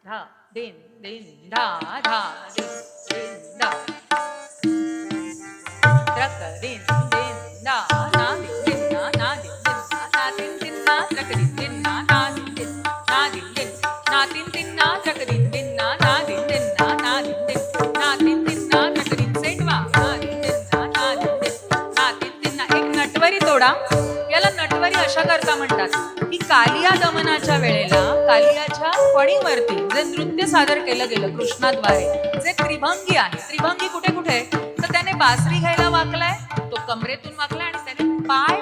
धा दिन दिन धा धा दिन दिन धा त्रक दिन दिन धा ना दिन दिन ना दिन दिन ना दिन दिन ना त्रक दिन दिन ना दिन दिन ना दिन दिन ना दिन दिन ना त्रक दिन दिन ना दिन दिन ना दिन दिन ना दिन दिन ना त्रक दिन सेटवा ना दिन दिन ना दिन दिन ना दिन दिन ना एक नटवरी तोडा. याला नटवरी अशा करता म्हणतात की कालिया दमनाच्या वेळेला कालियाच्या फणीवरती जे नृत्य सादर केलं गेलं कृष्णाद्वारे जे त्रिभंगी आहे. त्रिभंगी कुठे कुठे तर त्याने बासरी घ्यायला वाकलाय, तो कमरेतून वाकलाय आणि त्याने पाय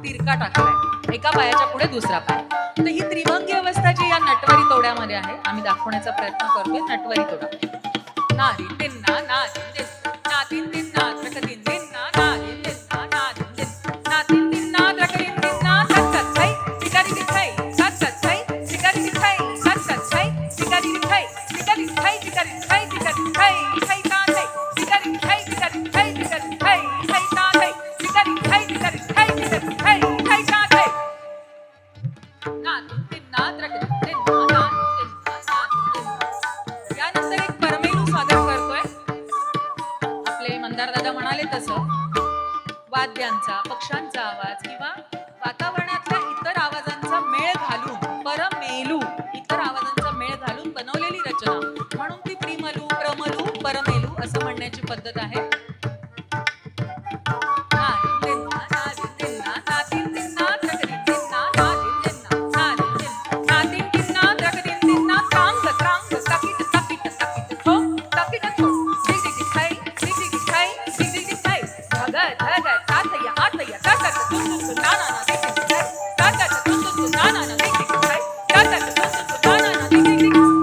तिरका टाकलाय, एका पायाच्या पुढे दुसरा पाय. तर ही त्रिभंगी अवस्था जी या नटवरी तोड्यामध्ये आहे आम्ही दाखवण्याचा प्रयत्न करतोय. नटवरी तोडा ना दिन दिन ना ना दिन दिन ना दिन दिन ना त्रक दिन दिन ना ना दिन दिन ना ना दिन दिन ना दिन दिन ना त्रक दिन दिन ना सत सत छई शिकारी दिखाई सत सत छई शिकारी दिखाई सत सत छई शिकारी दिखाई शिकारी दिखाई शिकारी दिखाई शिकारी दिखाई छई ता छई शिकारी दिखाई शिकारी दिखाई शिकारी दिखाई छई ता छई शिकारी दिखाई शिकारी दिखाई शिकारी दिखाई छई ता छई ना दिन दिन ना त्रक दिन दिन ना ना दिन दिन ना ना दिन दिन. यानंतर एक परमेलू सादर करतोय. आपले मंदार दादा म्हणाले तसं वाद्यांचा पक्ष्यांचा आवाज किंवा वातावरणातल्या इतर आवाजांचा मेळ घालून परमेलू इतर आवाजांचा मेळ घालून बनवलेली रचना म्हणून ती प्रिमलू प्रमलू परमेलू असं म्हणण्याची पद्धत आहे. ना दिन दिन ना ना दिन दिन ना ना दिन दिन ना त्रक दिन दिन ना ना दिन दिन ना ना दिन दिन ना दिन दिन ना त्रक दिन दिन ना त्रांग त्रांग ताकीट ताकीट ताकीट थो ताकीट थो दिग दिग दिखाई दिग दिग दिखाई दिग दिग दिखाई धग धग तातया आतया तातक तुम तुम ना ना ना दिग दिग दिखाई तातक तुम तुम ना ना ना दिग दिग दिखाई तातक तुम तुम ना ना ना दिग दिग दिखाई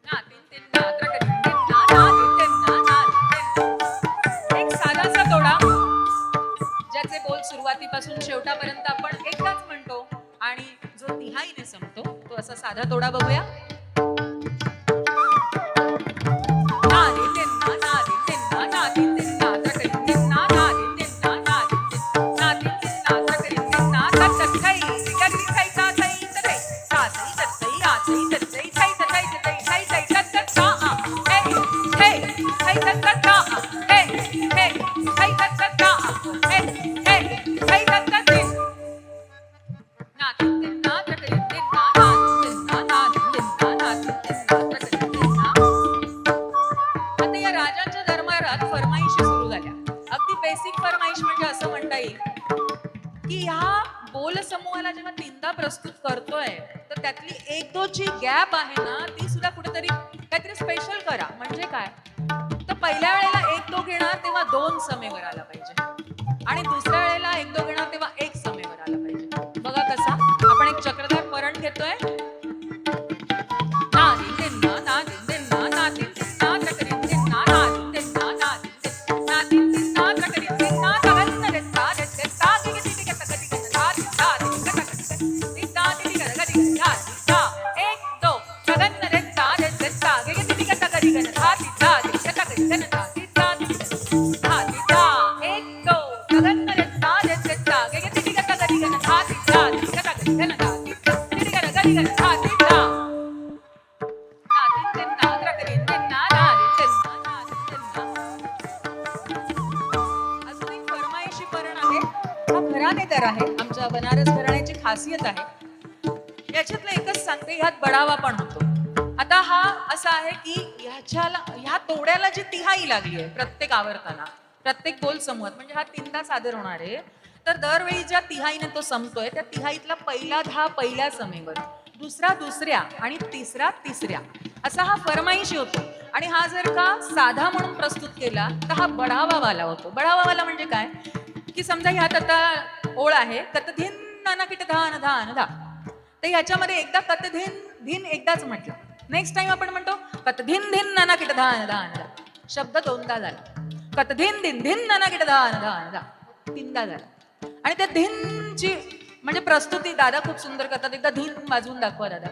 ना दिन दिन ना त्रक दिन दिन ना ना दिन दिन ना ना दिन दिन. एक साधासा तोडा ज्याचे बोल सुरुवातीपासून शेवटापर्यंत आपण एकदाच म्हणतो आणि जो तिहाईने संपतो तो असा साधा तोडा बघूया. ना दिन दिन ना ना दिन दिन ना ना दिन दिन ना त्रक दिन दिन ना ना दिन दिन ना ना दिन दिन ना दिन दिन ना त्रक दिन दिन ना सत सत छई शिकारी दिखाई ता छई तई ता छई तत छई आ छई तत छई छई तत छई तई छई छई तत तत ता आ हे हे छई तत तत ता आ हे हे छई तत तत ता आ हे हे छई तत तत दिन ना दिन दिन ना त्रक दिन दिन ना ना दिन दिन ना ना दिन दिन ना ना दिन दिन ना त्रक दिन दिन ना. आता या राजांच्या दरबारात फरमाईशी सुरू झाल्या. अगदी बेसिक फरमाईश म्हणजे असं म्हणता येईल की ह्या बोल समूहाला जेव्हा तीनदा प्रस्तुत करतोय तर त्यातली एक दोनची गॅप आहे ना ती सुद्धा कुठेतरी काहीतरी स्पेशल करा. म्हणजे काय तर पहिल्या वेळेला एक दो घेणार तेव्हा दोन समेवर आला पाहिजे आणि दुसऱ्या वेळेला एक दो घेणार तेव्हा एक समेवर आला पाहिजे. बघा कसा आपण एक चक्रधार परण घेतोय. ना दिन दिन ना ना दिन दिन ना ना दिन दिन ना त्रक दिन दिन ना ना दिन दिन ना ना दिन दिन ना दिन दिन ना त्रक दिन दिन ना तगन रे ता रे रे ता गे गे गे तक गे गे ता दी ता दी ग तक दी ता दी ग ग दी ता ता एक दो तगन रे ता रे रे ता गे गे गे तक गे गे ता दी ता दी ग तक गे गे ता दी ता दी ता दी ता एक दो तगन रे ता रे रे ता गे गे गे तक गे गे ता दी ता दी ग तक गे गे ता दी दी ग ग दी ग ता दी ता ना दिन दिन ना त्रक दिन दिन ना ना दिन दिन ना ना दिन दिन ना. अजून एक फरमाईशी परण आहे. हा घराणेदार आहे. आमच्या बनारस घराण्याची खासियत आहे. याच्यातलं एकच सांगते ह्यात बढावा पण होतो. आता हा असा आहे की ह्या तोड्याला जी तिहाई लागली आहे प्रत्येक आवर्ताना प्रत्येक बोल समूहात म्हणजे हा तीनदा सादर होणार आहे. तर दरवेळी ज्या तिहाईने तो संपतोय त्या तिहाईतला पहिला धा पहिल्या समेवर दुसरा दुसऱ्या आणि तिसरा तिसऱ्या असा हा फरमाईशी होतो. आणि हा जर का साधा म्हणून प्रस्तुत केला तर हा बढावावाला होतो. बढावावाला म्हणजे काय की समजा ह्यात आता ओळ आहे कतधिन नाना किट धान धान धा तर ह्याच्यामध्ये एकदा कतधिन धिन एकदाच म्हटलं. नेक्स्ट टाइम आपण म्हणतो कतधिन धिन नाना किट धान धान धा शब्द दोनदा झाला. कतधिन दिन धिन नाना किट धान धान धा तीनदा झाला. आणि त्या धिनची म्हणजे प्रस्तुती दादा खूप सुंदर करतात. एकदा धिन वाजवून दाखवा दादा.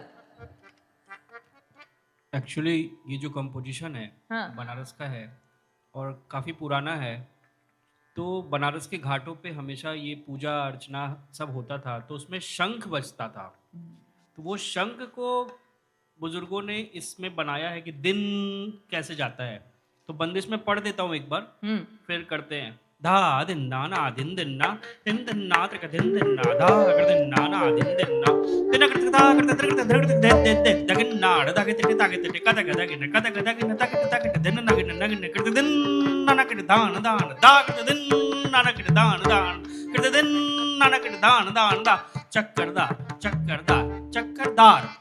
एक्चुअली ये जो कंपोजिशन है हाँ बनारस का है और काफ़ी पुराना है. तो बनारस के घाटों पे हमेशा ये पूजा अर्चना सब होता था तो उसमें शंख बजता था. तो वो शंख को बुजुर्गों ने इसमें बनाया है कि दिन कैसे जाता है, तो बंदिश में पढ़ देता हूँ एक बार, फिर करते हैं। धा दिन ना दिन दिन ना त्रिक दिन ना धा कर दिन ना दिन ना दिन कर धा कर दर कर दर दे दे दे दगन ना धा के ते ता के ते कदा कदा के कदा कदा के ता के दिन ना कर दिन ना कर दान दान दा कर दिन ना कर दान दान कर दिन ना कर दान दान दा चक्करदार चक्करदार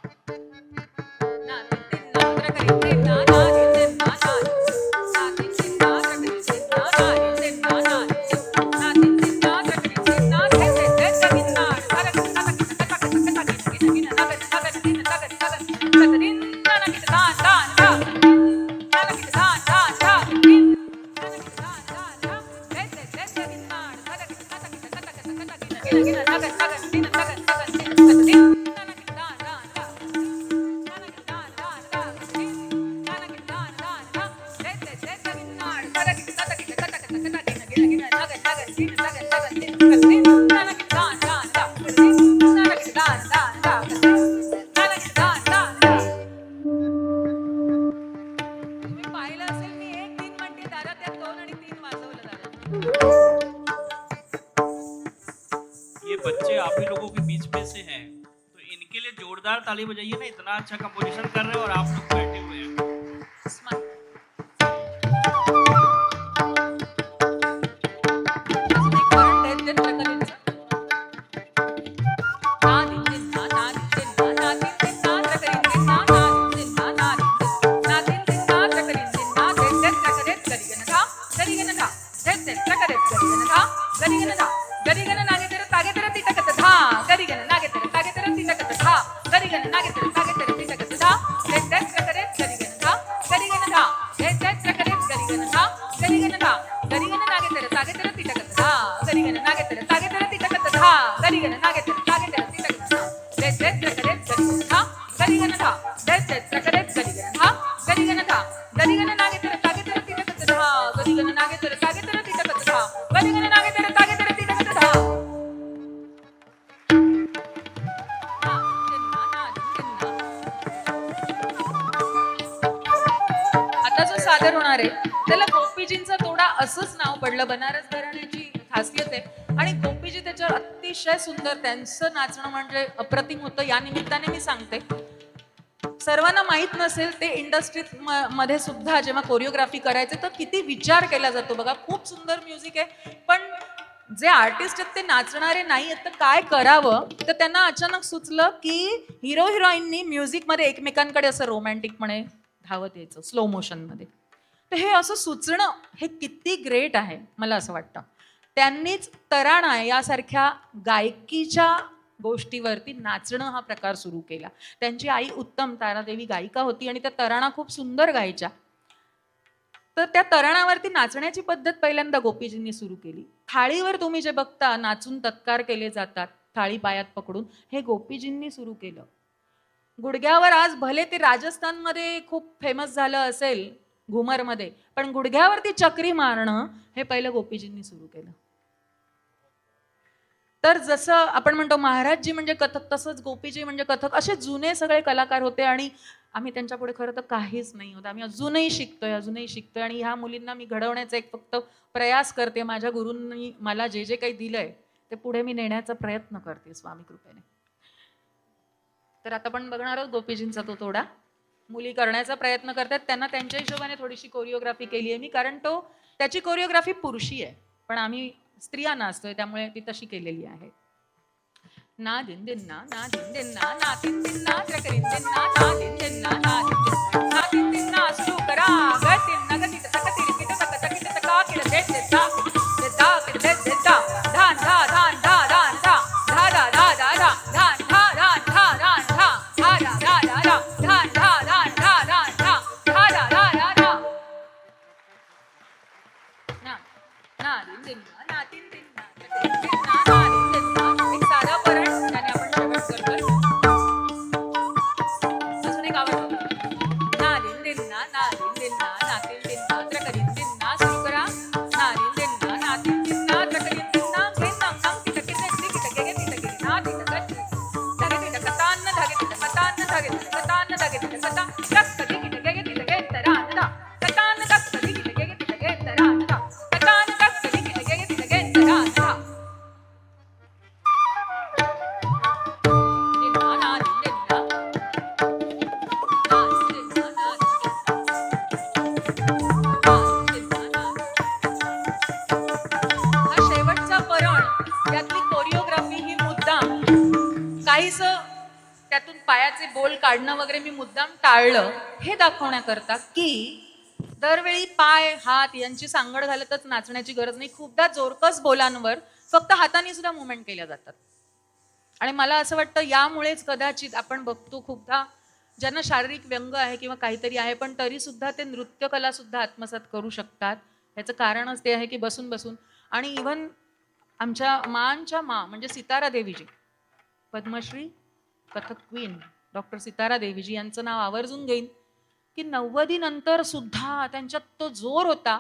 ये बच्चे आप ही लोगों के बीच में से हैं, तो इनके लिए जोरदार ताली बजाइए ना, इतना अच्छा कंपोजिशन कर रहे हैं और आप लोग बैठे हुए हैं। सादर होणार आहे त्याला गोपीजींचं तोडा असंच नाव पडलं, बनारस घराण्याची खासियत आहे आणि गोपीजी त्याच्यावर अतिशय सुंदर, त्यांचं नाचणं म्हणजे अप्रतिम होतं. या निमित्ताने मी सांगते, सर्वांना माहित नसेल ते इंडस्ट्रीत मध्ये सुद्धा जेव्हा कोरिओग्राफी करायचे तर किती विचार केला जातो बघा. खूप सुंदर म्युझिक आहे, पण जे आर्टिस्ट आहेत ते नाचणारे नाही आहेत, तर काय करावं. तर त्यांना अचानक सुचलं की हिरो हिरोईननी म्युझिक मध्ये एकमेकांकडे असं रोमॅन्टिकपणे धावत यायचं स्लो मोशन मध्ये. तर हे असं सुचणं हे किती ग्रेट आहे मला असं वाटतं. त्यांनीच तराणा यासारख्या गायकीच्या गोष्टीवरती नाचणं हा प्रकार सुरू केला. त्यांची आई उत्तम तारादेवी गायिका होती आणि त्या तराणा खूप सुंदर गायच्या. तर त्या तराणावरती नाचण्याची पद्धत पहिल्यांदा गोपीजींनी सुरू केली. थाळीवर तुम्ही जे बघता नाचून तत्कार केले जातात थाळी पायात पकडून, हे गोपीजींनी सुरू केलं. गुडघ्यावर आज भले ते राजस्थानमध्ये खूप फेमस झालं असेल घुमरमध्ये, पण गुडघ्यावरती चक्री मारणं हे पहिलं गोपीजींनी सुरू केलं. तर जसं आपण म्हणतो महाराजजी म्हणजे कथक, तसंच गोपीजी म्हणजे कथक, असे जुने सगळे कलाकार होते आणि आम्ही त्यांच्या पुढे खरं तर काहीच नाही होत. आम्ही अजूनही शिकतोय आणि ह्या मुलींना मी घडवण्याचा एक फक्त प्रयास करते. माझ्या गुरूंनी मला जे जे काही दिलंय ते पुढे मी नेण्याचा प्रयत्न करते स्वामी कृपेने. तर आता आपण बघणार आहोत गोपीजींचा तो तोडा. मुली करण्याचा प्रयत्न करतात, त्यांना त्यांच्या हिशोबाने थोडीशी कोरिओग्राफी केली आहे मी, कारण त्याची कोरिओग्राफी पुरुषी आहे, पण आम्ही स्त्रिया नाचतोय त्यामुळे ती तशी केलेली आहे. ना दिन दिन ना ना दिन दिन ना ना दिन दिन ना त्रकरिन दिन ना ना दिन दिन ना ना दिन दिन ना दिन दिन ना सुरू करा गतिन नगति तक तिरकिट तक तक तक किड दे दे दा किड दे दे दा धान धा धान धा धान धा धा धा धा धा धा धान धा धान धा धान धा धा धा धा धा धा धान धा धान धा धान धा धा धा धा धा धा ना ना दिन दिन ना दिन दिन ना ना दिन दिन ना. एक साधा परण त्याने आपण शेवट करतोय. अजून एक आवडतो ना दिन दिन ना ना दिन दिन ना ना दिन दिन ना त्रकरिन दिन ना सुरू करा ना दिन दिन ना ना दिन दिन ना त्रकरिन दिन ना घेन नाम नाम की टके ते की टके गे ती टके ना ती टके धागे ती टकतान धागे ती टकतान धागे ती टकतान धागे ती पायाचे बोल काढणं वगैरे मी मुद्दाम टाळलं हे दाखवण्याकरता की दरवेळी पाय हात यांची सांगड घालतच नाचण्याची गरज नाही. खूपदा जोरकस बोलांवर फक्त हाताने सुद्धा मुवमेंट केल्या जातात. आणि मला असं वाटतं यामुळेच कदाचित आपण बघतो खूपदा ज्यांना शारीरिक व्यंग आहे किंवा काहीतरी आहे पण तरी सुद्धा ते नृत्यकला सुद्धा आत्मसात करू शकतात. याचं कारणच ते आहे की बसून बसून. आणि इव्हन आमच्या मांच्या म्हणजे सितारा देवीजी, पद्मश्री कथक क्वीन डॉक्टर सितारा देवीजी यांचं नाव आवर्जून घेईन की 90 नंतर सुद्धा त्यांच्यात तो जोर होता.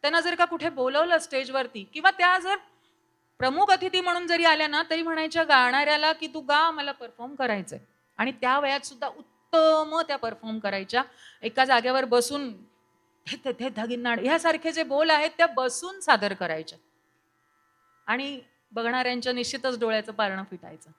त्यांना जर का कुठे बोलवलं स्टेजवरती किंवा त्या जर प्रमुख अतिथी म्हणून जरी आल्या ना तरी म्हणायच्या गाणाऱ्याला की तू गा, मला परफॉर्म करायचंय. आणि त्या वयात सुद्धा उत्तम त्या परफॉर्म करायच्या. एका जागेवर बसून हे धगिन्नाड ह्यासारखे जे बोल आहेत त्या बसून सादर करायच्या आणि बघणाऱ्यांच्या निश्चितच डोळ्याचं पारणं फिटायचं.